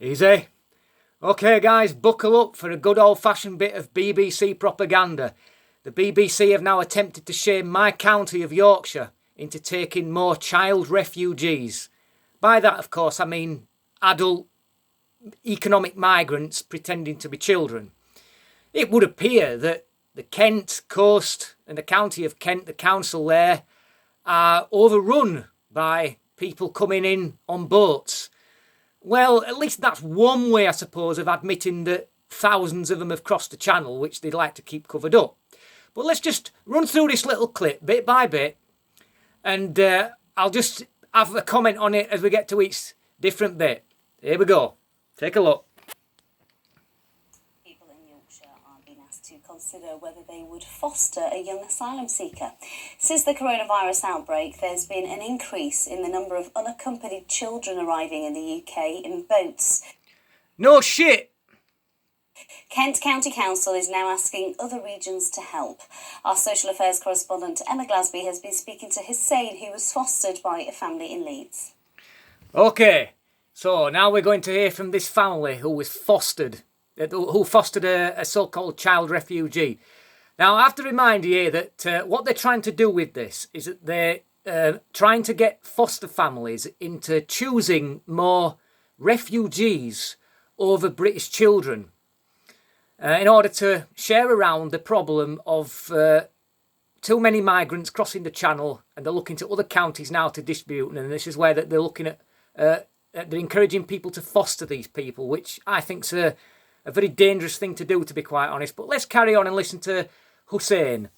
Easy. Okay guys, buckle up for a good old-fashioned bit of BBC propaganda. The BBC have now attempted to shame my county of Yorkshire into taking more child refugees. By that, of course, I mean adult economic migrants pretending to be children. It would appear that the Kent coast and the county of Kent, the council there, are overrun by people coming in on boats. Well, at least that's one way, I suppose, of admitting that thousands of them have crossed the channel, which they'd like to keep covered up. But let's just run through this little clip bit by bit, and I'll just have a comment on it as we get to each different bit. Here we go. Take a look. People in Yorkshire are being asked to consider whether they would foster a young asylum seeker. Since the coronavirus outbreak, there's been an increase in the number of unaccompanied children arriving in the UK in boats. No shit! Kent County Council is now asking other regions to help. Our social affairs correspondent Emma Glasby has been speaking to Hussein, who was fostered by a family in Leeds. Okay, so now we're going to hear from this family who fostered a so-called child refugee. Now, I have to remind you here that what they're trying to do with this is that they're trying to get foster families into choosing more refugees over British children in order to share around the problem of too many migrants crossing the channel, and they're looking to other counties now to distribute, and this is where they're looking at they're encouraging people to foster these people, which I think's a very dangerous thing to do, to be quite honest. But let's carry on and listen to Hussein.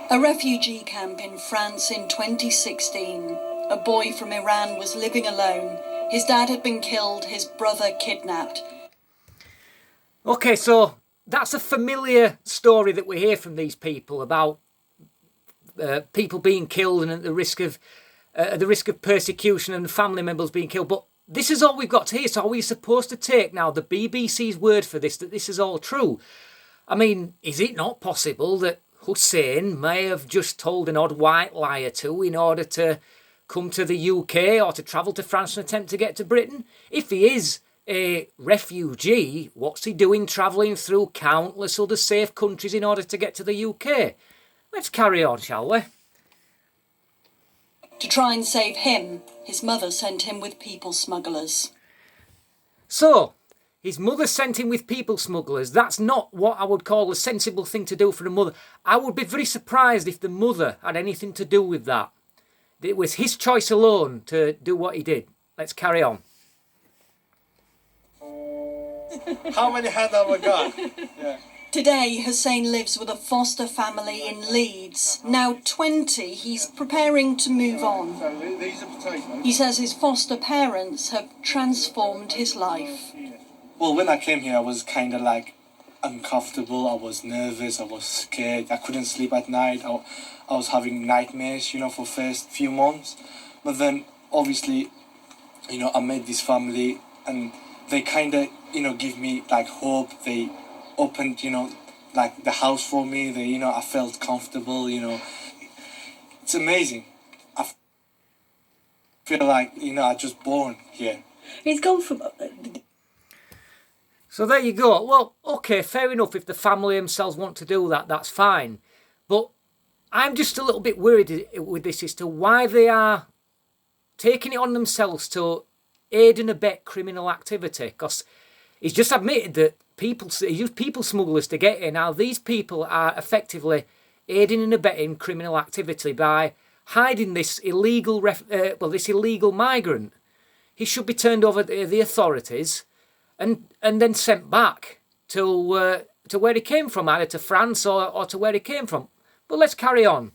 A refugee camp in France in 2016. A boy from Iran was living alone. His dad had been killed, his brother kidnapped. Okay, so that's a familiar story that we hear from these people about people being killed and at the risk of persecution and family members being killed. But this is all we've got to hear. So are we supposed to take now the BBC's word for this, that this is all true? I mean, is it not possible that Hussein may have just told an odd white lie or two in order to come to the UK or to travel to France and attempt to get to Britain? If he is a refugee, what's he doing travelling through countless other safe countries in order to get to the UK? Let's carry on, shall we? To try and save him, his mother sent him with people smugglers. So, his mother sent him with people smugglers. That's not what I would call a sensible thing to do for a mother. I would be very surprised if the mother had anything to do with that. It was his choice alone to do what he did. Let's carry on. How many hands have I got? Yeah. Today, Hussein lives with a foster family in Leeds. Now 20, he's preparing to move on. So these are potatoes. He says his foster parents have transformed his life. Well, when I came here, I was kind of like uncomfortable. I was nervous. I was scared. I couldn't sleep at night. I was having nightmares, for first few months. But then, obviously, I met this family, and they kind of, give me like hope. They opened, like the house for me. They, I felt comfortable. It's amazing. I feel like, I just born here. He's gone from. So there you go. Well, okay, fair enough. If the family themselves want to do that, that's fine. But I'm just a little bit worried with this as to why they are taking it on themselves to aid and abet criminal activity. Because he's just admitted that he used people smugglers to get in. Now, these people are effectively aiding and abetting criminal activity by hiding this illegal migrant. He should be turned over to the authorities and then sent back to where he came from, either to France or to where he came from. But let's carry on.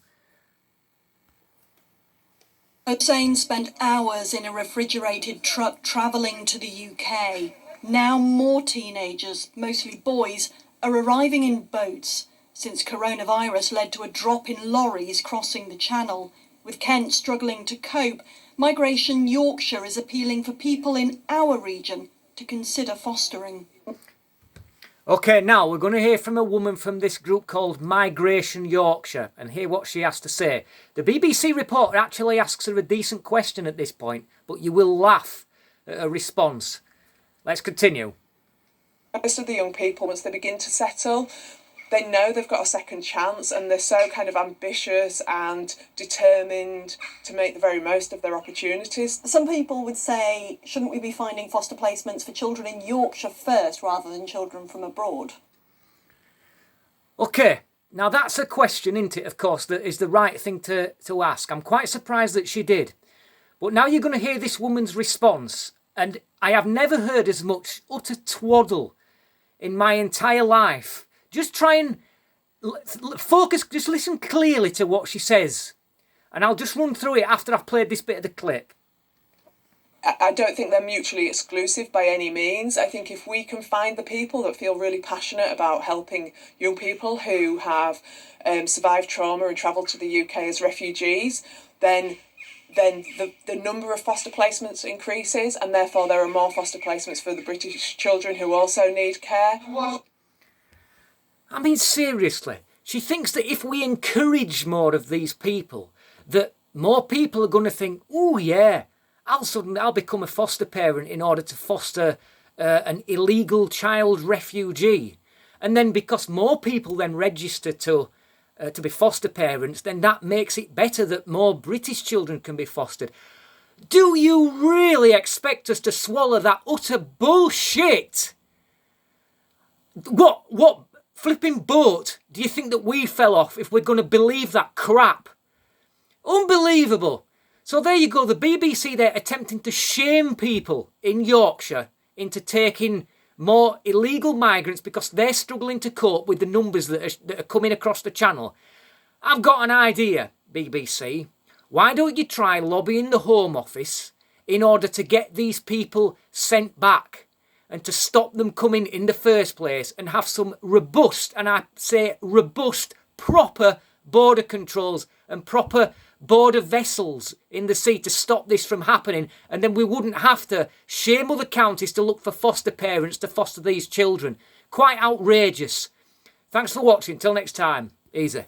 Hussein spent hours in a refrigerated truck travelling to the UK. Now more teenagers, mostly boys, are arriving in boats since coronavirus led to a drop in lorries crossing the channel. With Kent struggling to cope, Migration Yorkshire is appealing for people in our region to consider fostering. Okay, now we're going to hear from a woman from this group called Migrants Yorkshire and hear what she has to say. The BBC reporter actually asks her a decent question at this point, but you will laugh at her response. Let's continue. Most of the young people, once they begin to settle, they know they've got a second chance, and they're so kind of ambitious and determined to make the very most of their opportunities. Some people would say, shouldn't we be finding foster placements for children in Yorkshire first rather than children from abroad? Okay, now that's a question, isn't it, of course, that is the right thing to ask. I'm quite surprised that she did. But now you're going to hear this woman's response, and I have never heard as much utter twaddle in my entire life. Just try and focus, just listen clearly to what she says. And I'll just run through it after I've played this bit of the clip. I don't think they're mutually exclusive by any means. I think if we can find the people that feel really passionate about helping young people who have survived trauma and travelled to the UK as refugees, then the number of foster placements increases, and therefore there are more foster placements for the British children who also need care. I mean, seriously, she thinks that if we encourage more of these people, that more people are going to think, oh yeah, I'll become a foster parent in order to foster an illegal child refugee. And then because more people then register to be foster parents, then that makes it better that more British children can be fostered. Do you really expect us to swallow that utter bullshit? What flipping boat do you think that we fell off if we're going to believe that crap? Unbelievable. So there you go, the BBC there attempting to shame people in Yorkshire into taking more illegal migrants because they're struggling to cope with the numbers that are coming across the channel. I've got an idea, BBC. Why don't you try lobbying the Home Office in order to get these people sent back and to stop them coming in the first place and have some robust, and I say robust, proper border controls and proper border vessels in the sea to stop this from happening, and then we wouldn't have to shame other counties to look for foster parents to foster these children. Quite outrageous. Thanks for watching. Till next time. Easy.